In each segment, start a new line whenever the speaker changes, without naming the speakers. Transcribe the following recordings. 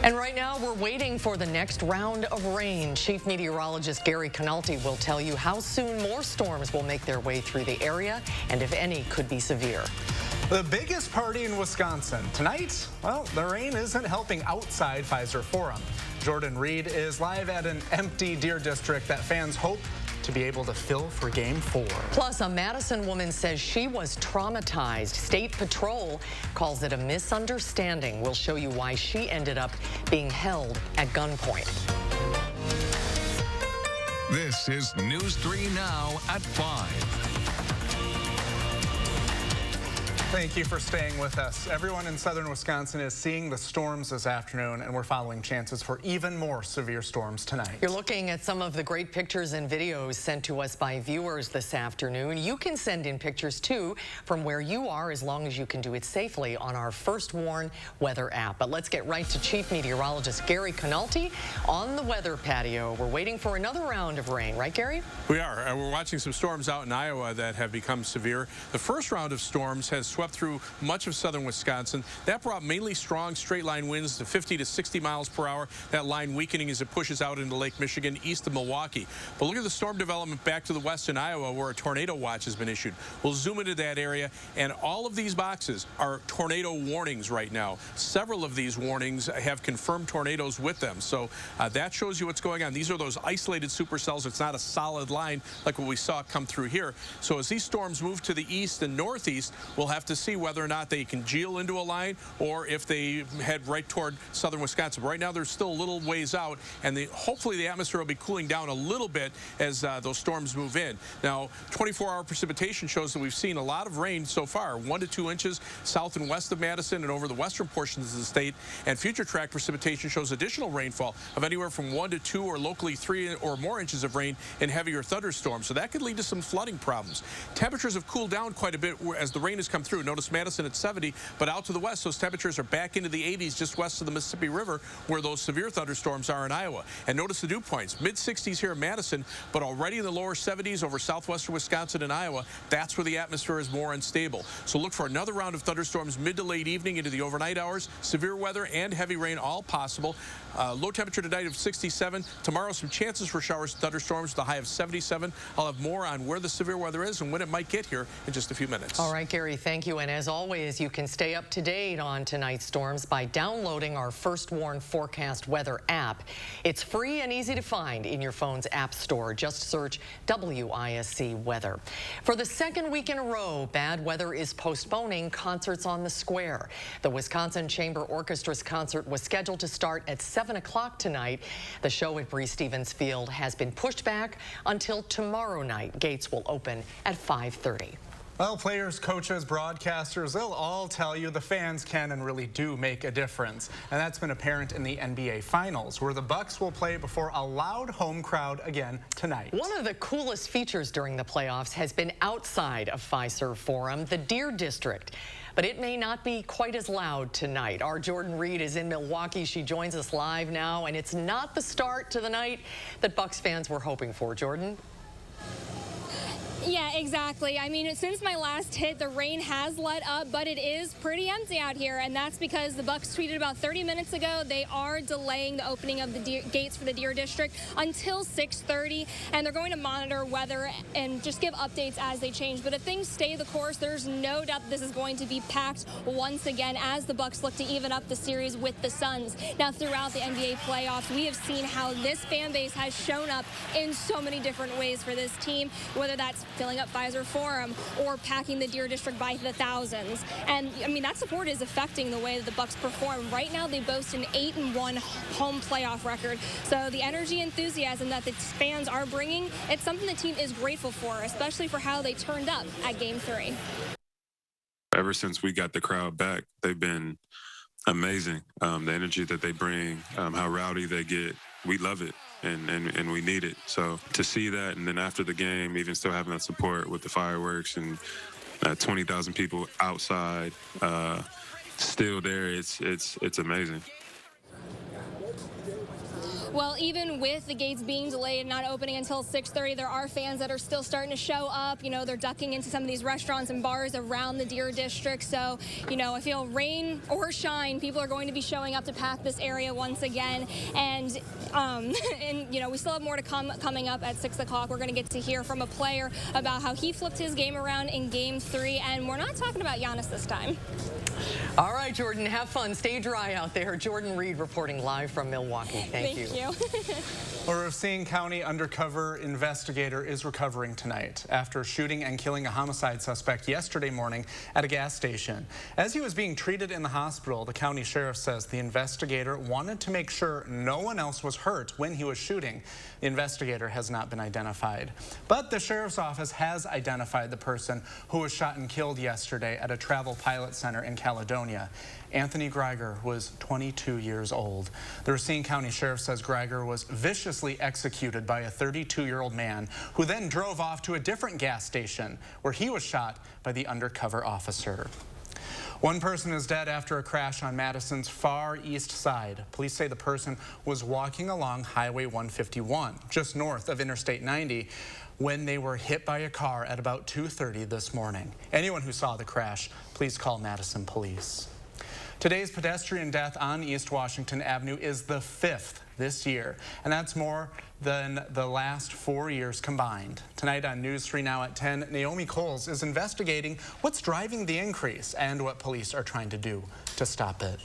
And right now, we're waiting for the next round of rain. Chief Meteorologist Gary Canalti will tell you how soon more storms will make their way through the area and if any could be severe.
The biggest party in Wisconsin. Tonight, well, the rain isn't helping outside Pfizer Forum. Jordan Reed is live at an empty Deer District that fans hope to be able to fill for Game 4.
Plus, a Madison woman says she was traumatized. State Patrol calls it a misunderstanding. We'll show you why she ended up being held at gunpoint.
This is News 3 Now at 5.
Thank you for staying with us. Everyone in southern Wisconsin is seeing the storms this afternoon, and we're following chances for even more severe storms tonight.
You're looking at some of the great pictures and videos sent to us by viewers this afternoon. You can send in pictures, too, from where you are, as long as you can do it safely on our First Warn weather app. But let's get right to Chief Meteorologist Gary Canalti on the weather patio. We're waiting for another round of rain, right, Gary?
We are. We're watching some storms out in Iowa that have become severe. The first round of storms has swept through much of southern Wisconsin. That brought mainly strong straight-line winds to 50 to 60 miles per hour. That line weakening as it pushes out into Lake Michigan east of Milwaukee. But look at the storm development back to the west in Iowa, where a tornado watch has been issued. We'll zoom into that area, and all of these boxes are tornado warnings right now. Several of these warnings have confirmed tornadoes with them. So that shows you what's going on. These are those isolated supercells. It's not a solid line like what we saw come through here. So as these storms move to the east and northeast, we'll have to see whether or not they congeal into a line or if they head right toward southern Wisconsin. But right now, they're still a little ways out, and hopefully the atmosphere will be cooling down a little bit as those storms move in. Now, 24-hour precipitation shows that we've seen a lot of rain so far, 1 to 2 inches south and west of Madison and over the western portions of the state. And future track precipitation shows additional rainfall of anywhere from 1 to 2 or locally 3 or more inches of rain in heavier thunderstorms. So that could lead to some flooding problems. Temperatures have cooled down quite a bit as the rain has come through. Notice Madison at 70, but out to the west, those temperatures are back into the 80s just west of the Mississippi River, where those severe thunderstorms are in Iowa. And notice the dew points, mid-60s here in Madison, but already in the lower 70s over southwestern Wisconsin and Iowa. That's where the atmosphere is more unstable. So look for another round of thunderstorms mid to late evening into the overnight hours. Severe weather and heavy rain all possible. Low temperature tonight of 67. Tomorrow, some chances for showers and thunderstorms, the high of 77. I'll have more on where the severe weather is and when it might get here in just a few minutes.
All right, Gary, thank you. And as always, you can stay up to date on tonight's storms by downloading our First Warn Forecast Weather app. It's free and easy to find in your phone's app store. Just search WISC Weather. For the second week in a row, bad weather is postponing concerts on the square. The Wisconsin Chamber Orchestra's concert was scheduled to start at 7 o'clock tonight. The show at Breese Stevens Field has been pushed back until tomorrow night. Gates will open at 5:30.
Well, players, coaches, broadcasters, they'll all tell you the fans can and really do make a difference. And that's been apparent in the NBA Finals, where the Bucks will play before a loud home crowd again tonight.
One of the coolest features during the playoffs has been outside of Pfizer Forum, the Deer District. But it may not be quite as loud tonight. Our Jordan Reed is in Milwaukee. She joins us live now, and it's not the start to the night that Bucks fans were hoping for. Jordan?
Yeah, exactly. I mean, since my last hit, the rain has let up, but it is pretty empty out here, and that's because the Bucks tweeted about 30 minutes ago they are delaying the opening of the gates for the Deer District until 6:30, and they're going to monitor weather and just give updates as they change. But if things stay the course, there's no doubt this is going to be packed once again as the Bucks look to even up the series with the Suns. Now, throughout the NBA playoffs, we have seen how this fan base has shown up in so many different ways for this team, whether that's filling up Pfizer Forum or packing the Deer District by the thousands. And I mean, that support is affecting the way that the Bucks perform. Right now, they boast an 8-1 home playoff record. So the energy, enthusiasm that the fans are bringing, it's something the team is grateful for, especially for how they turned up at Game 3.
Ever since we got the crowd back, they've been amazing. The energy that they bring, how rowdy they get, we love it. And we need it. So to see that, and then after the game, even still having that support with the fireworks and 20,000 people outside, still there, it's amazing.
Well, even with the gates being delayed and not opening until 6:30, there are fans that are still starting to show up. You know, they're ducking into some of these restaurants and bars around the Deer District. So, you know, I feel rain or shine, people are going to be showing up to pack this area once again. And, you know, we still have more to come coming up at 6 o'clock. We're going to get to hear from a player about how he flipped his game around in Game 3. And we're not talking about Giannis this time.
All right, Jordan, have fun. Stay dry out there. Jordan Reed reporting live from Milwaukee. Thank you.
A Racine County undercover investigator is recovering tonight after shooting and killing a homicide suspect yesterday morning at a gas station. As he was being treated in the hospital, the county sheriff says the investigator wanted to make sure no one else was hurt when he was shooting. The investigator has not been identified, but the sheriff's office has identified the person who was shot and killed yesterday at a travel pilot center in Caledonia. Anthony Greiger was 22 years old. The Racine County Sheriff says Greiger was viciously executed by a 32-year-old man who then drove off to a different gas station where he was shot by the undercover officer. One person is dead after a crash on Madison's far east side. Police say the person was walking along Highway 151, just north of Interstate 90, when they were hit by a car at about 2:30 this morning. Anyone who saw the crash, please call Madison Police. Today's pedestrian death on East Washington Avenue is the 5th this year, and that's more than the last 4 years combined. Tonight on News 3 Now at 10, Naomi Coles is investigating what's driving the increase and what police are trying to do to stop it.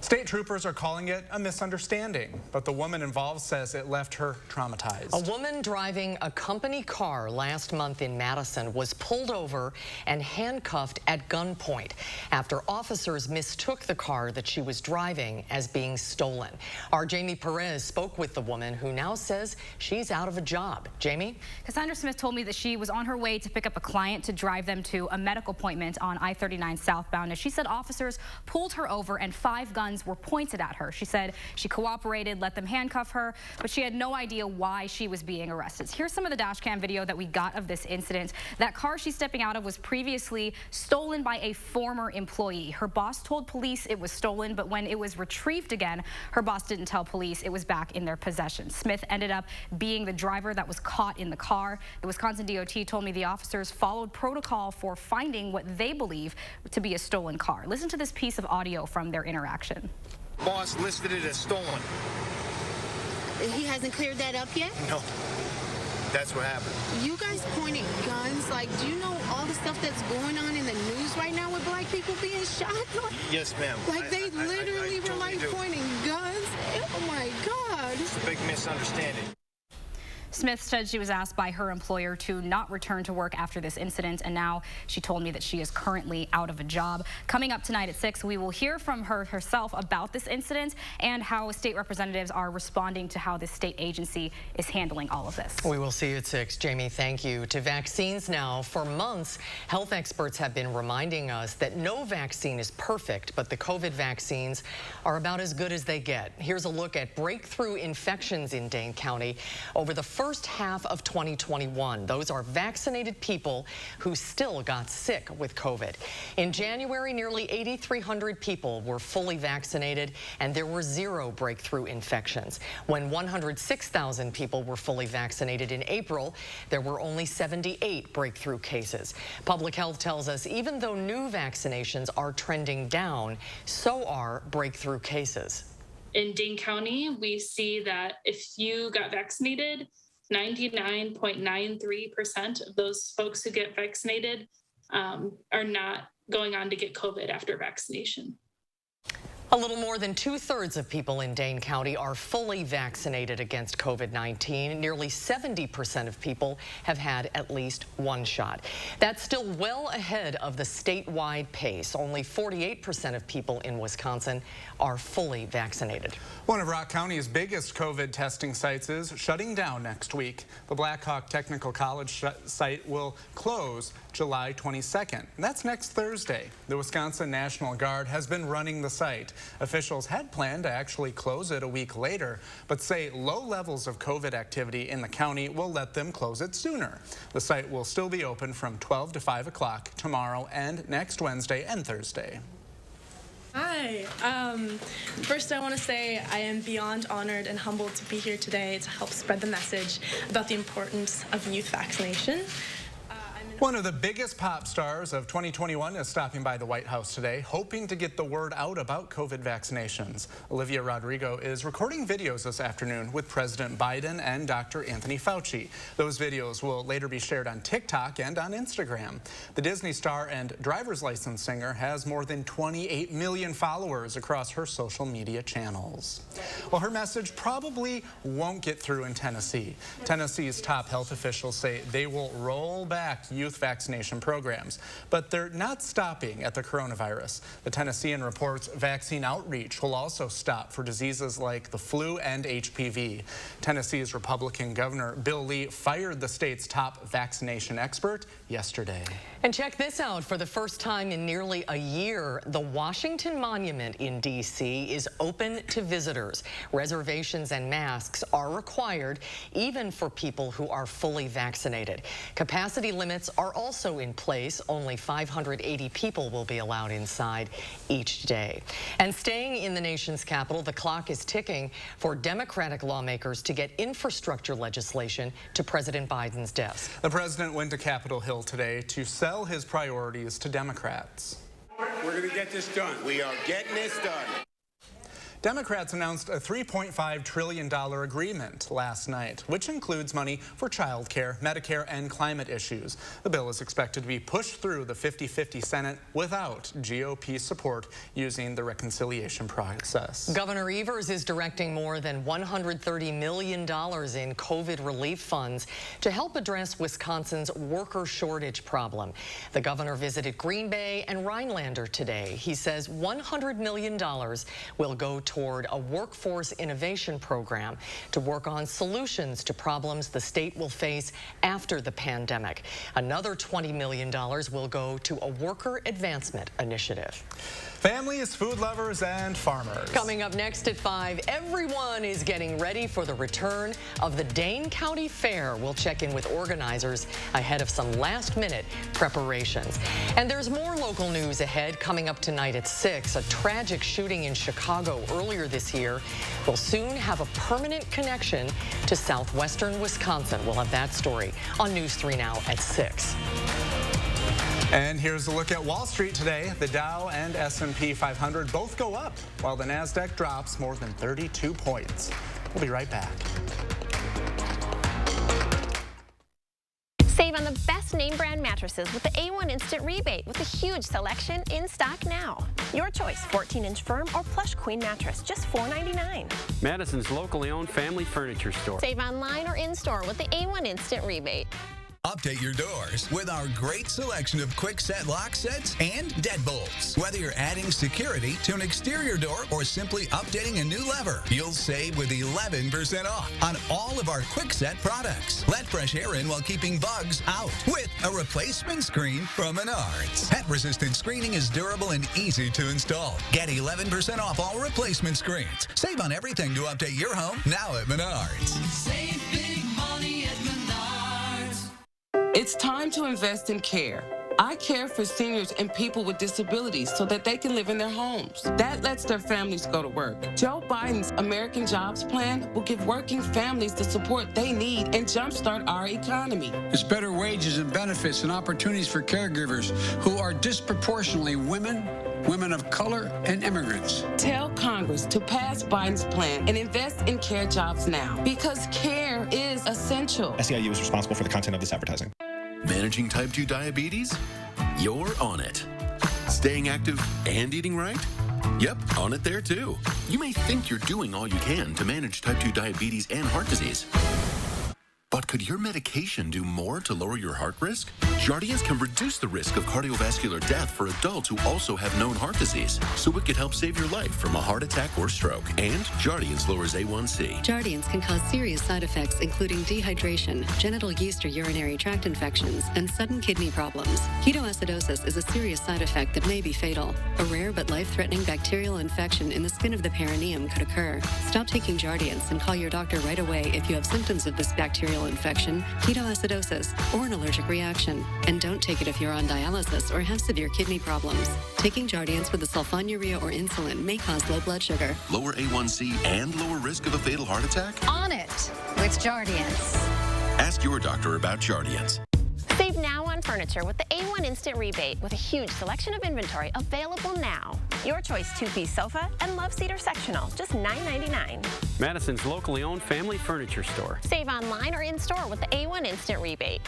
State troopers are calling it a misunderstanding, but the woman involved says it left her traumatized.
A woman driving a company car last month in Madison was pulled over and handcuffed at gunpoint after officers mistook the car that she was driving as being stolen. Our Jamie Perez spoke with the woman who now says she's out of a job. Jamie?
Cassandra Smith told me that she was on her way to pick up a client to drive them to a medical appointment on I-39 southbound. As she said, officers pulled her over and 5 guns were pointed at her. She said she cooperated, let them handcuff her, but she had no idea why she was being arrested. Here's some of the dash cam video that we got of this incident. That car she's stepping out of was previously stolen by a former employee. Her boss told police it was stolen, but when it was retrieved again, her boss didn't tell police it was back in their possession. Smith ended up being the driver that was caught in the car. The Wisconsin DOT told me the officers followed protocol for finding what they believe to be a stolen car. Listen to this piece of audio from their interaction.
Boss listed it as stolen.
He hasn't cleared that up yet?
No. That's what happened.
You guys pointed guns. Like, do you know all the stuff that's going on in the news right now with black people being shot?
Yes, ma'am.
Like, they literally were like pointing guns. Oh my God.
It's a big misunderstanding.
Smith said she was asked by her employer to not return to work after this incident, and now she told me that she is currently out of a job. Coming up tonight at 6, we will hear from her herself about this incident and how state representatives are responding to how this state agency is handling all of this.
We will see you at 6. Jamie, thank you. To vaccines now. For months, health experts have been reminding us that no vaccine is perfect, but the COVID vaccines are about as good as they get. Here's a look at breakthrough infections in Dane County over the first half of 2021. Those are vaccinated people who still got sick with COVID. In January, nearly 8,300 people were fully vaccinated, and there were 0 breakthrough infections. When 106,000 people were fully vaccinated in April, there were only 78 breakthrough cases. Public Health tells us even though new vaccinations are trending down, so are breakthrough cases.
In Dane County, we see that if you got vaccinated, 99.93% of those folks who get vaccinated are not going on to get COVID after vaccination.
A little more than 2/3 of people in Dane County are fully vaccinated against COVID-19. Nearly 70% of people have had at least 1 shot. That's still well ahead of the statewide pace. Only 48% of people in Wisconsin are fully vaccinated.
One of Rock County's biggest COVID testing sites is shutting down next week. The Blackhawk Technical College site will close July 22nd. That's next Thursday. The Wisconsin National Guard has been running the site. Officials had planned to actually close it a week later, but say low levels of COVID activity in the county will let them close it sooner. The site will still be open from 12 to 5 o'clock tomorrow and next Wednesday and Thursday.
Hi. Hi. First, I want to say I am beyond honored and humbled to be here today to help spread the message about the importance of youth vaccination.
One of the biggest pop stars of 2021 is stopping by the White House today, hoping to get the word out about COVID vaccinations. Olivia Rodrigo is recording videos this afternoon with President Biden and Dr. Anthony Fauci. Those videos will later be shared on TikTok and on Instagram. The Disney star and driver's license singer has more than 28 million followers across her social media channels. Well, her message probably won't get through in Tennessee. Tennessee's top health officials say they will roll back youth vaccination programs, but they're not stopping at the coronavirus. The Tennessean reports vaccine outreach will also stop for diseases like the flu and HPV. Tennessee's Republican Governor Bill Lee fired the state's top vaccination expert yesterday.
And check this out. For the first time in nearly a year, the Washington Monument in D.C. is open to visitors. Reservations and masks are required, even for people who are fully vaccinated. Capacity limits are also in place. Only 580 people will be allowed inside each day. And staying in the nation's capital, the clock is ticking for Democratic lawmakers to get infrastructure legislation to President Biden's desk.
The president went to Capitol Hill today to sell his priorities to Democrats.
We're going to get this done. We are getting this done.
Democrats announced a $3.5 trillion agreement last night, which includes money for child care, Medicare, and climate issues. The bill is expected to be pushed through the 50-50 Senate without GOP support using the reconciliation process.
Governor Evers is directing more than $130 million in COVID relief funds to help address Wisconsin's worker shortage problem. The governor visited Green Bay and Rhinelander today. He says $100 million will go toward a workforce innovation program to work on solutions to problems the state will face after the pandemic. Another $20 million will go to a worker advancement initiative.
Families, food lovers, and farmers.
Coming up next at 5, everyone is getting ready for the return of the Dane County Fair. We'll check in with organizers ahead of some last-minute preparations. And there's more local news ahead. Coming up tonight at 6, a tragic shooting in Chicago earlier this year will soon have a permanent connection to southwestern Wisconsin. We'll have that story on News 3 Now at 6.
And here's a look at Wall Street today. The Dow and S&P 500 both go up, while the Nasdaq drops more than 32 points. We'll be right back.
Save on the best name brand mattresses with the A1 Instant Rebate with a huge selection in stock now. Your choice, 14-inch firm or plush queen mattress, just $4.99.
Madison's locally owned family furniture store.
Save online or in-store with the A1 Instant Rebate.
Update your doors with our great selection of quick set lock sets and deadbolts. Whether you're adding security to an exterior door or simply updating a new lever, you'll save with 11% off on all of our quick set products. Let fresh air in while keeping bugs out with a replacement screen from Menards. Pet-resistant screening is durable and easy to install. Get 11% off all replacement screens. Save on everything to update your home now at Menards.
Save big money at Menards. It's time to invest in care. I care for seniors and people with disabilities so that they can live in their homes. That lets their families go to work. Joe Biden's American Jobs Plan will give working families the support they need and jumpstart our economy.
It's better wages and benefits and opportunities for caregivers who are disproportionately women of color, and immigrants.
Tell Congress to pass Biden's plan and invest in care jobs now, because care is essential.
SEIU is responsible for the content of this advertising.
Managing type 2 diabetes? You're on it. Staying active and eating right? Yep, on it there too. You may think you're doing all you can to manage type 2 diabetes and heart disease. But could your medication do more to lower your heart risk? Jardiance can reduce the risk of cardiovascular death for adults who also have known heart disease, so it could help save your life from a heart attack or stroke. And Jardiance lowers A1C.
Jardiance can cause serious side effects, including dehydration, genital yeast or urinary tract infections, and sudden kidney problems. Ketoacidosis is a serious side effect that may be fatal. A rare but life-threatening bacterial infection in the skin of the perineum could occur. Stop taking Jardiance and call your doctor right away if you have symptoms of this bacterial infection infection, ketoacidosis, or an allergic reaction. And don't take it if you're on dialysis or have severe kidney problems. Taking Jardiance with the sulfonylurea or insulin may cause low blood sugar.
Lower A1C and lower risk of a fatal heart attack?
On it with Jardiance.
Ask your doctor about Jardiance.
Save now on furniture with the A1 Instant Rebate with a huge selection of inventory available now. Your choice 2-piece sofa and love seat or sectional, just $9.99.
Madison's locally owned family furniture store.
Save online or in-store with the A1 Instant Rebate.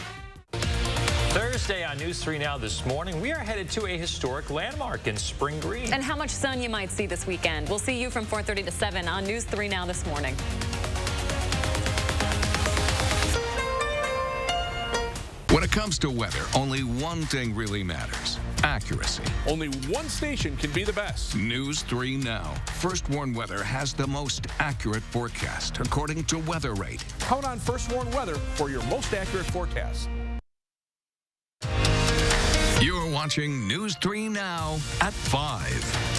Thursday on News 3 Now this morning, we are headed to a historic landmark in Spring Green.
And how much sun you might see this weekend. We'll see you from 4:30 to 7 on News 3 Now this morning.
When it comes to weather, only one thing really matters: accuracy.
Only one station can be the best.
News 3 Now. First Warn Weather has the most accurate forecast, according to Weather Rate.
Count on First Warn Weather for your most accurate forecast.
You're watching News 3 Now at 5.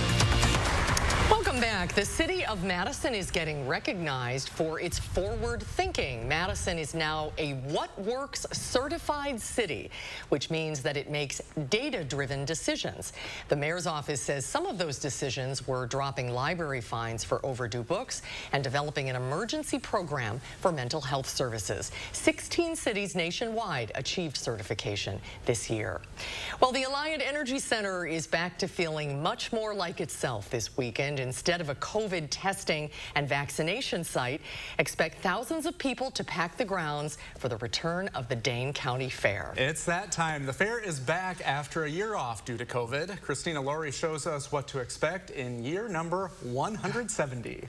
Welcome back. The city of Madison is getting recognized for its forward thinking. Madison is now a What Works certified city, which means that it makes data-driven decisions. The mayor's office says some of those decisions were dropping library fines for overdue books and developing an emergency program for mental health services. 16 cities nationwide achieved certification this year. Well, the Alliant Energy Center is back to feeling much more like itself this weekend. Instead of a COVID testing and vaccination site, expect thousands of people to pack the grounds for the return of the Dane County Fair.
It's that time. The fair is back after a year off due to COVID. Christina Laurie shows us what to expect in year number 170.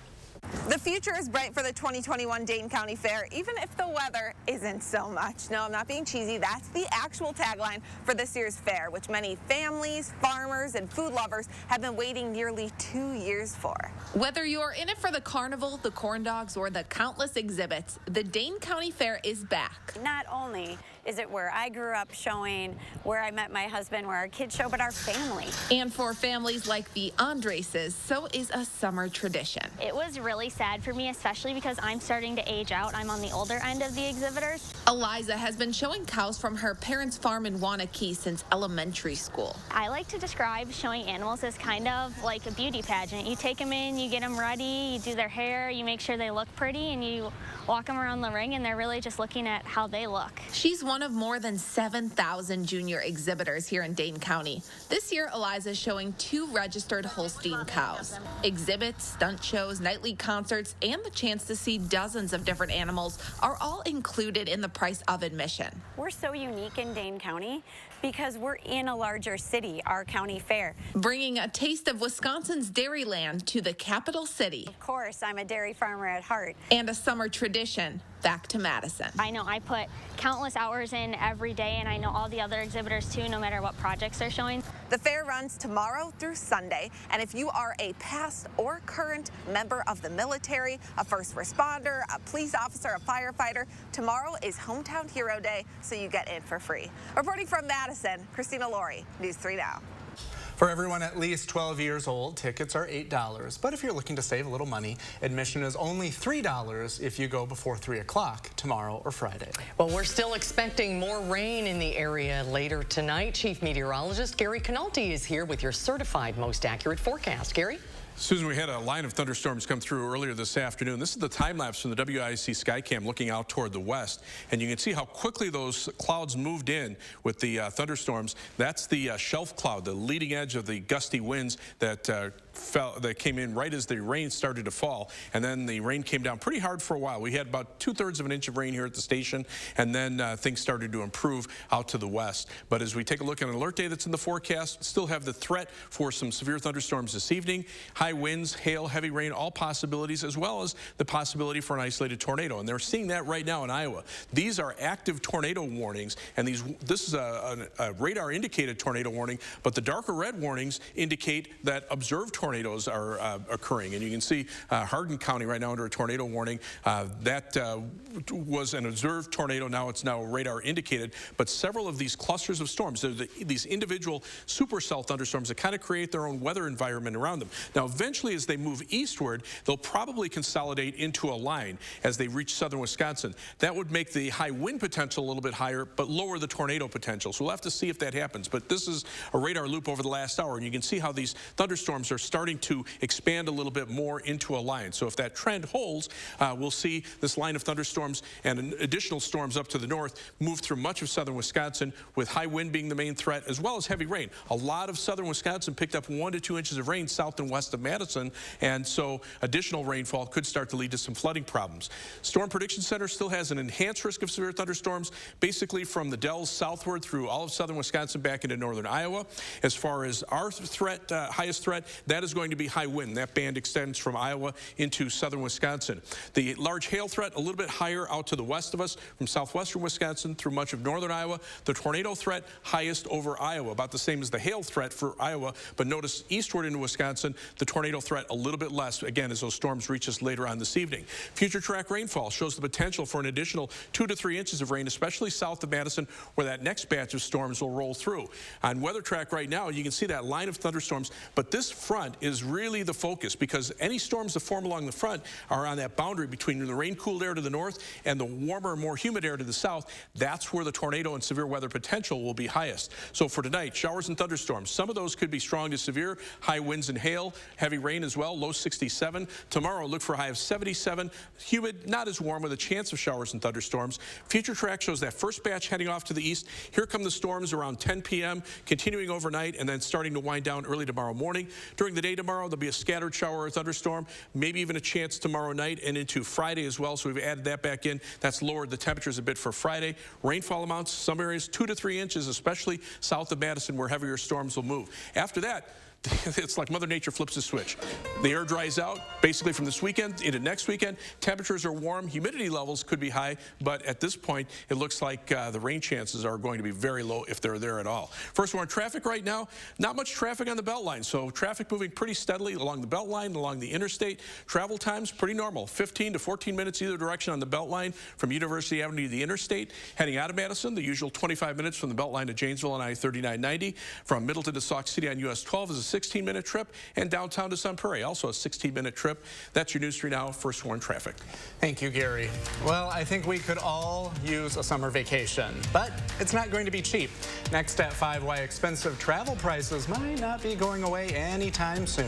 The future is bright for the 2021 Dane County Fair, even if the weather isn't so much. No, I'm not being cheesy. That's the actual tagline for this year's fair, which many families, farmers, and food lovers have been waiting nearly 2 years for.
Whether you're in it for the carnival, the corn dogs, or the countless exhibits, the Dane County Fair is back.
Not only is it where I grew up showing, where I met my husband, where our kids show, but our family.
And for families like the Andreses, so is a summer tradition.
It was really sad for me, especially because I'm starting to age out. I'm on the older end of the exhibitors.
Eliza has been showing cows from her parents' farm in Wanakee since elementary school.
I like to describe showing animals as kind of like a beauty pageant. You take them in, you get them ready, you do their hair, you make sure they look pretty, and you walk them around the ring, and they're really just looking at how they look.
She's one of more than 7,000 junior exhibitors here in Dane County. This year, Eliza's showing 2 registered Holstein cows. Exhibits, stunt shows, nightly concerts, and the chance to see dozens of different animals are all included in the price of admission.
We're so unique in Dane County because we're in a larger city, our county fair.
Bringing a taste of Wisconsin's dairyland to the capital city.
Of course, I'm a dairy farmer at heart.
And a summer tradition back to Madison.
I know I put countless hours in every day, and I know all the other exhibitors too, no matter what projects they're showing.
The fair runs tomorrow through Sunday, and if you are a past or current member of the military, a first responder, a police officer, a firefighter, tomorrow is Hometown Hero Day, so you get in for free. Reporting from Madison, Christina Laurie, News 3 Now.
For everyone at least 12 years old, tickets are $8. But if you're looking to save a little money, admission is only $3 if you go before 3 o'clock tomorrow or Friday.
Well, we're still expecting more rain in the area later tonight. Chief Meteorologist Gary Canalti is here with your certified most accurate forecast. Gary?
Susan, we had a line of thunderstorms come through earlier this afternoon. This is the time lapse from the WISC Skycam looking out toward the west, and you can see how quickly those clouds moved in with the thunderstorms. That's the shelf cloud, the leading edge of the gusty winds that came in right as the rain started to fall, and then the rain came down pretty hard for a while. We had about 2/3 of an inch of rain here at the station, and then things started to improve out to the west. But as we take a look at an alert day that's in the forecast, still have the threat for some severe thunderstorms this evening. High winds, hail, heavy rain, all possibilities, as well as the possibility for an isolated tornado. And they're seeing that right now in Iowa. These are active tornado warnings, and this is a radar indicated tornado warning, but the darker red warnings indicate that observed tornadoes are occurring. And you can see Hardin County right now under a tornado warning. That was an observed tornado. Now it's radar indicated. But several of these clusters of storms, these individual supercell thunderstorms that kind of create their own weather environment around them. Now, eventually, as they move eastward, they'll probably consolidate into a line as they reach southern Wisconsin. That would make the high wind potential a little bit higher, but lower the tornado potential. So we'll have to see if that happens. But this is a radar loop over the last hour, and you can see how these thunderstorms are starting to expand a little bit more into a line. So if that trend holds, we'll see this line of thunderstorms and additional storms up to the north move through much of southern Wisconsin, with high wind being the main threat, as well as heavy rain. A lot of southern Wisconsin picked up 1 to 2 inches of rain south and west of Madison, and so additional rainfall could start to lead to some flooding problems. Storm Prediction Center still has an enhanced risk of severe thunderstorms, basically from the Dells southward through all of southern Wisconsin back into northern Iowa. As far as our threat, highest threat, that is going to be high wind. That band extends from Iowa into southern Wisconsin. The large hail threat, a little bit higher out to the west of us, from southwestern Wisconsin through much of northern Iowa. The tornado threat, highest over Iowa, about the same as the hail threat for Iowa, but notice eastward into Wisconsin, the tornado threat a little bit less, again, as those storms reach us later on this evening. Future track rainfall shows the potential for an additional 2 to 3 inches of rain, especially south of Madison, where that next batch of storms will roll through. On weather track right now, you can see that line of thunderstorms, but this front is really the focus, because any storms that form along the front are on that boundary between the rain-cooled air to the north and the warmer, more humid air to the south. That's where the tornado and severe weather potential will be highest. So for tonight, showers and thunderstorms. Some of those could be strong to severe, high winds and hail, heavy rain as well, low 67. Tomorrow, look for a high of 77. Humid, not as warm, with a chance of showers and thunderstorms. Future track shows that first batch heading off to the east. Here come the storms around 10 p.m., continuing overnight, and then starting to wind down early tomorrow morning. During the day tomorrow, there'll be a scattered shower or thunderstorm, maybe even a chance tomorrow night and into Friday as well. So we've added that back in. That's lowered the temperatures a bit for Friday. Rainfall amounts, some areas 2 to 3 inches, especially south of Madison, where heavier storms will move. After that, it's like Mother Nature flips a switch. The air dries out basically from this weekend into next weekend. Temperatures are warm. Humidity levels could be high, but at this point, it looks like the rain chances are going to be very low if they're there at all. First, we're on traffic right now. Not much traffic on the Beltline, so traffic moving pretty steadily along the Beltline, along the interstate. Travel times pretty normal, 15 to 14 minutes either direction on the Beltline from University Avenue to the interstate. Heading out of Madison, the usual 25 minutes from the Beltline to Janesville on I-3990. From Middleton to Sauk City on US 12 is a 16-minute trip, and downtown to Sun Prairie, also a 16-minute trip. That's your News 3 Now First Warn traffic.
Thank you, Gary. Well, I think we could all use a summer vacation, but it's not going to be cheap. Next at 5, why expensive travel prices might not be going away anytime soon.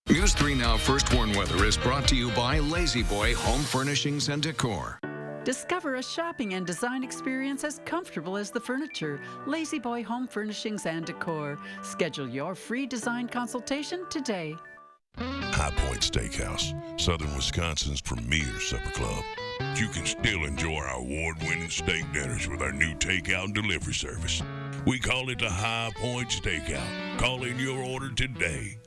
News 3 Now First Warn Weather is brought to you by Lazy Boy Home Furnishings and Decor.
Discover a shopping and design experience as comfortable as the furniture. Lazy Boy Home Furnishings and Decor. Schedule your free design consultation today.
High Point Steakhouse, Southern Wisconsin's premier supper club. You can still enjoy our award-winning steak dinners with our new takeout and delivery service. We call it the High Point Steakout. Call in your order today.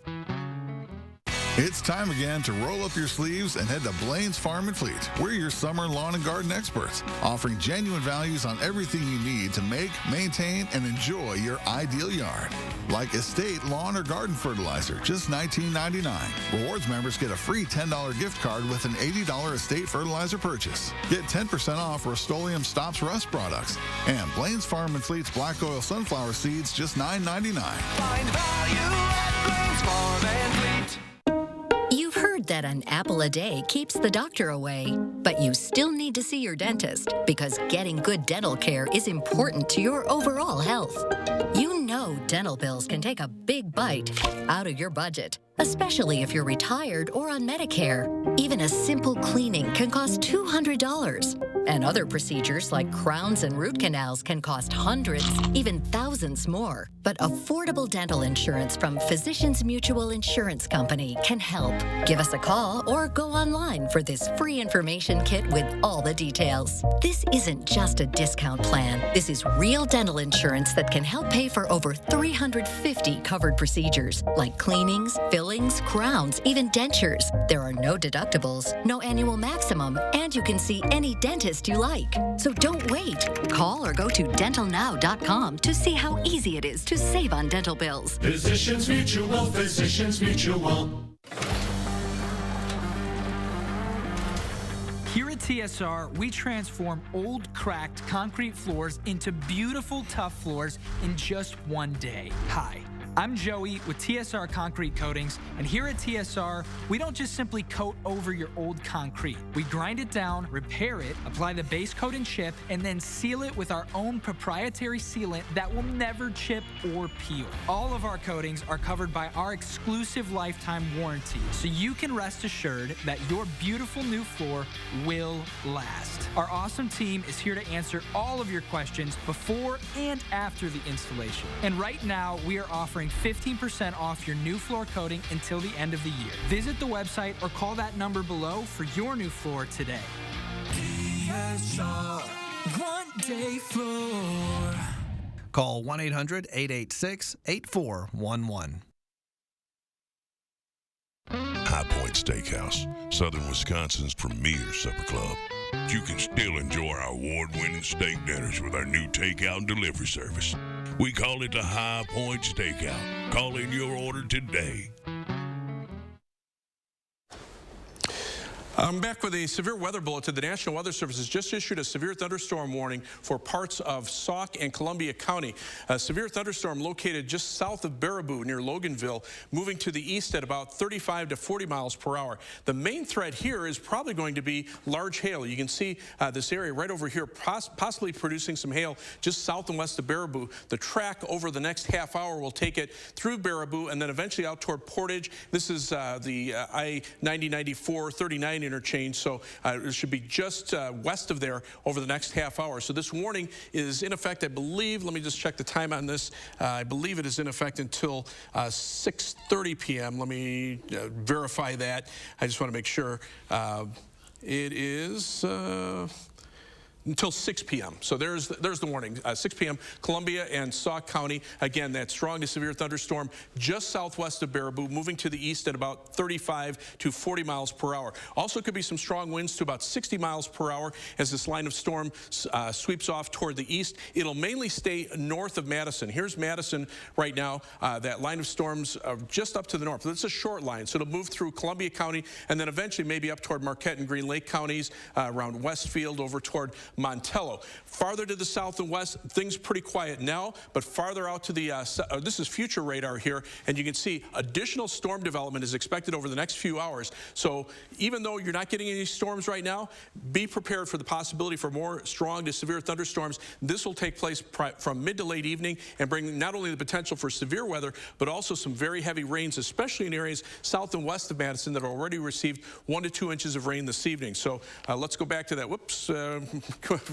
It's time again to roll up your sleeves and head to Blaine's Farm and Fleet. We're your summer lawn and garden experts, offering genuine values on everything you need to make, maintain, and enjoy your ideal yard. Like estate lawn or garden fertilizer, just $19.99. Rewards members get a free $10 gift card with an $80 estate fertilizer purchase. Get 10% off Rust-Oleum Stops Rust products. And Blaine's Farm and Fleet's black oil sunflower seeds, just $9.99.
Find value at Blaine's Farm and Fleet.
You've heard that an apple a day keeps the doctor away, but you still need to see your dentist because getting good dental care is important to your overall health. You know dental bills can take a big bite out of your budget, especially if you're retired or on Medicare. Even a simple cleaning can cost $200. And other procedures like crowns and root canals can cost hundreds, even thousands more. But affordable dental insurance from Physicians Mutual Insurance Company can help. Give us a call or go online for this free information kit with all the details. This isn't just a discount plan. This is real dental insurance that can help pay for over 350 covered procedures like cleanings, fillers, fillings, crowns, even dentures. There are no deductibles, no annual maximum, and you can see any dentist you like. So don't wait. Call or go to dentalnow.com to see how easy it is to save on dental bills.
Physicians Mutual, Physicians Mutual.
Here at TSR, we transform old, cracked concrete floors into beautiful, tough floors in just one day. Hi, I'm Joey with TSR Concrete Coatings, and here at TSR, we don't just simply coat over your old concrete. We grind it down, repair it, apply the base coat and chip, and then seal it with our own proprietary sealant that will never chip or peel. All of our coatings are covered by our exclusive lifetime warranty, so you can rest assured that your beautiful new floor will last. Our awesome team is here to answer all of your questions before and after the installation. And right now, we are offering 15% off your new floor coating until the end of the year. Visit the website or call that number below for your new floor today.
TSR, one day floor.
Call 1-800-886-8411.
High Point Steakhouse, Southern Wisconsin's premier supper club. You can still enjoy our award-winning steak dinners with our new takeout and delivery service. We call it the High Point Steakhouse. Call in your order today.
I'm back with a severe weather bulletin. The National Weather Service has just issued a severe thunderstorm warning for parts of Sauk and Columbia County. A severe thunderstorm located just south of Baraboo near Loganville, moving to the east at about 35 to 40 miles per hour. The main threat here is probably going to be large hail. You can see this area right over here possibly producing some hail just south and west of Baraboo. The track over the next half hour will take it through Baraboo and then eventually out toward Portage. This is the I-90-94-39 interchange, so it should be just west of there over the next half hour. So this warning is in effect, I believe, let me just check the time on this. I believe it is in effect until 6:30 p.m. Let me verify that. I just want to make sure. It is until 6 p.m. So there's the warning. 6 p.m. Columbia and Sauk County. Again, that strong to severe thunderstorm just southwest of Baraboo, moving to the east at about 35 to 40 miles per hour. Also could be some strong winds to about 60 miles per hour as this line of storm sweeps off toward the east. It'll mainly stay north of Madison. Here's Madison right now. That line of storms just up to the north. It's a short line, so it'll move through Columbia County and then eventually maybe up toward Marquette and Green Lake counties, around Westfield over toward Montello. Farther to the south and west, things pretty quiet now, but farther out to the, this is future radar here, and you can see additional storm development is expected over the next few hours. So even though you're not getting any storms right now, be prepared for the possibility for more strong to severe thunderstorms. This will take place from mid to late evening and bring not only the potential for severe weather, but also some very heavy rains, especially in areas south and west of Madison that already received 1 to 2 inches of rain this evening. So let's go back to that. Whoops.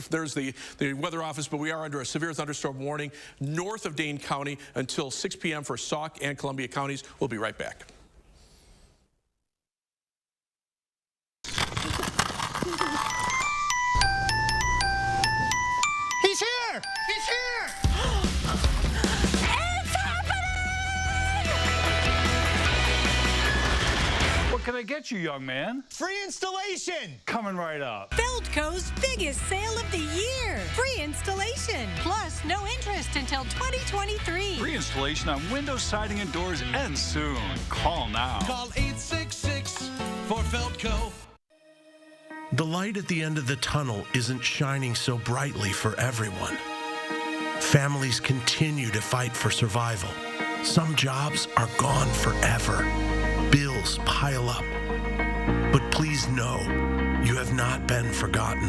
There's the weather office, but we are under a severe thunderstorm warning north of Dane County until 6 p.m. for Sauk and Columbia counties. We'll be right back.
He's here! He's here! It's happening!
What can I get you, young man?
Free installation!
Coming right up.
Feldco's biggest sale of the year. Free installation. Plus, no interest until 2023.
Free installation on windows, siding, and doors ends soon. Call now.
Call 866 for Feldco.
The light at the end of the tunnel isn't shining so brightly for everyone. Families continue to fight for survival. Some jobs are gone forever. Bills pile up. But please know, you have not been forgotten.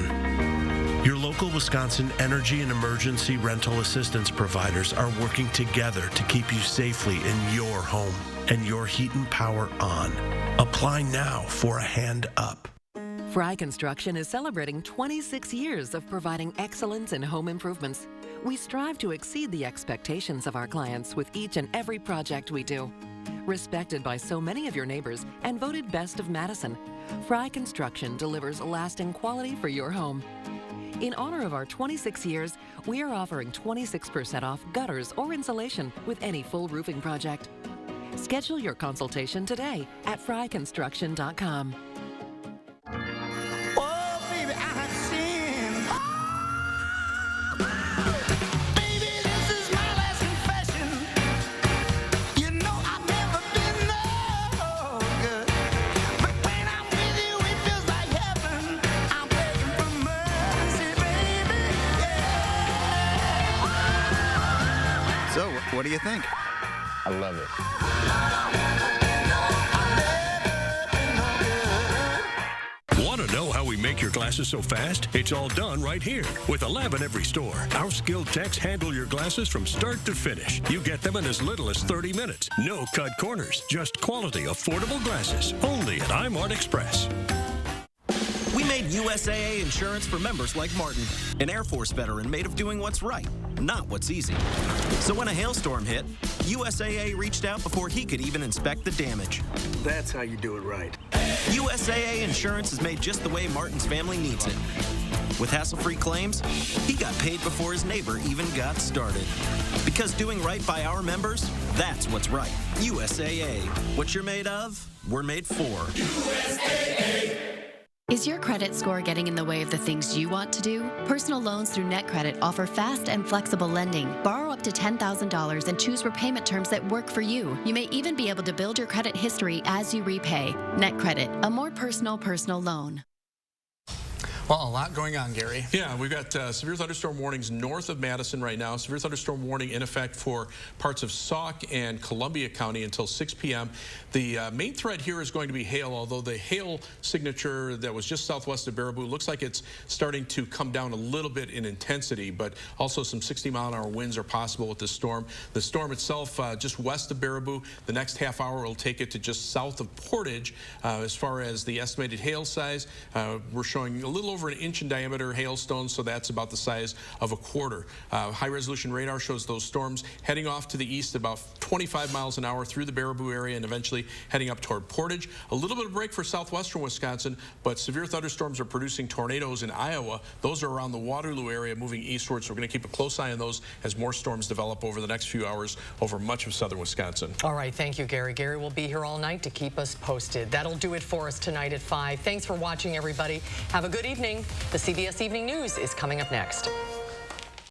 Your local Wisconsin energy and emergency rental assistance providers are working together to keep you safely in your home and your heat and power on. Apply now for a hand up.
Fry Construction is celebrating 26 years of providing excellence in home improvements. We strive to exceed the expectations of our clients with each and every project we do. Respected by so many of your neighbors and voted best of Madison, Fry Construction delivers lasting quality for your home. In honor of our 26 years, we are offering 26% off gutters or insulation with any full roofing project. Schedule your consultation today at fryconstruction.com.
Oh, baby, I have sinned. Baby, this is my last confession. You know I've never been no good. But when I'm with you, it feels like heaven. I'm begging for mercy, baby. Yeah.
So, what do you think?
I love it.
Want to know how we make your glasses so fast? It's all done right here with a lab in every store. Our skilled techs handle your glasses from start to finish. You get them in as little as 30 minutes. No cut corners, just quality, affordable glasses. Only at iMart Express.
We made USAA insurance for members like Martin, an Air Force veteran made of doing what's right, not what's easy. So when a hailstorm hit, USAA reached out before he could even inspect the damage.
That's how you do it right.
USAA insurance is made just the way Martin's family needs it. With hassle-free claims, he got paid before his neighbor even got started. Because doing right by our members, that's what's right. USAA. What you're made of, we're made for. USAA.
Is your credit score getting in the way of the things you want to do? Personal loans through NetCredit offer fast and flexible lending. Borrow up to $10,000 and choose repayment terms that work for you. You may even be able to build your credit history as you repay. NetCredit, a more personal loan.
Well, a lot going on, Gary.
Yeah, we've got severe thunderstorm warnings north of Madison right now. Severe thunderstorm warning in effect for parts of Sauk and Columbia County until 6 p.m. The main threat here is going to be hail, although the hail signature that was just southwest of Baraboo looks like it's starting to come down a little bit in intensity, but also some 60-mile-an-hour winds are possible with this storm. The storm itself just west of Baraboo. The next half hour will take it to just south of Portage. As far as the estimated hail size, we're showing a little over an inch in diameter hailstones, so that's about the size of a quarter. High-resolution radar shows those storms heading off to the east about 25 miles an hour through the Baraboo area and eventually heading up toward Portage. A little bit of break for southwestern Wisconsin, but severe thunderstorms are producing tornadoes in Iowa. Those are around the Waterloo area moving eastward, so we're going to keep a close eye on those as more storms develop over the next few hours over much of southern Wisconsin.
All right, thank you, Gary. Gary will be here all night to keep us posted. That'll do it for us tonight at 5. Thanks for watching, everybody. Have a good evening. The CBS Evening News is coming up next.